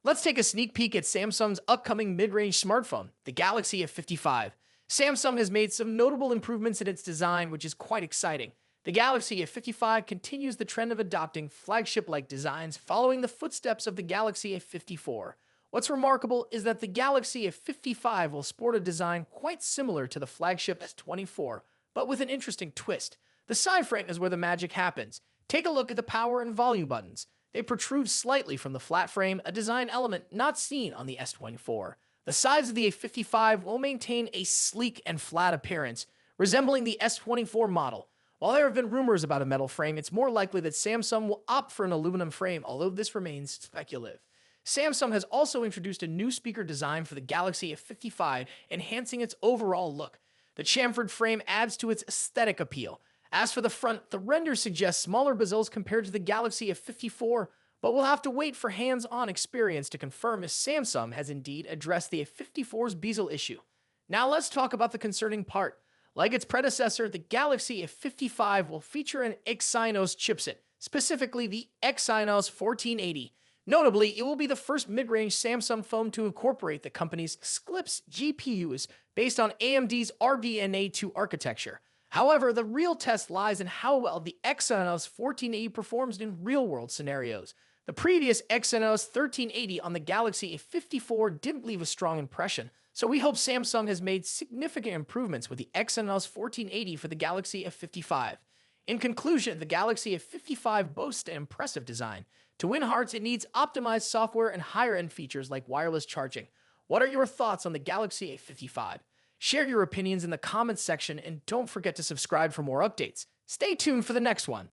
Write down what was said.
Let's take a sneak peek at Samsung's upcoming mid-range smartphone, the Galaxy A55. Samsung has made some notable improvements in its design, which is quite exciting. The Galaxy A55 continues the trend of adopting flagship-like designs following the footsteps of the Galaxy A54. What's remarkable is that the Galaxy A55 will sport a design quite similar to the flagship S24, but with an interesting twist. The side frame is where the magic happens. Take a look at the power and volume buttons. They protrude slightly from the flat frame, a design element not seen on the S24. The sides of the A55 will maintain a sleek and flat appearance, resembling the S24 model. While there have been rumors about a metal frame, it's more likely that Samsung will opt for an aluminum frame, although this remains speculative. Samsung has also introduced a new speaker design for the Galaxy A55, enhancing its overall look. The chamfered frame adds to its aesthetic appeal. As for the front, the render suggests smaller bezels compared to the Galaxy F54, but we'll have to wait for hands-on experience to confirm if Samsung has indeed addressed the F54's bezel issue. Now let's talk about the concerning part. Like its predecessor, the Galaxy F55 will feature an Exynos chipset, specifically the Exynos 1480. Notably, it will be the first mid-range Samsung phone to incorporate the company's Sclip's GPUs based on AMD's RDNA 2 architecture. However, the real test lies in how well the Exynos 1480 performs in real-world scenarios. The previous Exynos 1380 on the Galaxy A54 didn't leave a strong impression, so we hope Samsung has made significant improvements with the Exynos 1480 for the Galaxy F55. In conclusion, the Galaxy F55 boasts an impressive design. To win hearts, it needs optimized software and higher-end features like wireless charging. What are your thoughts on the Galaxy A55? Share your opinions in the comments section and don't forget to subscribe for more updates. Stay tuned for the next one.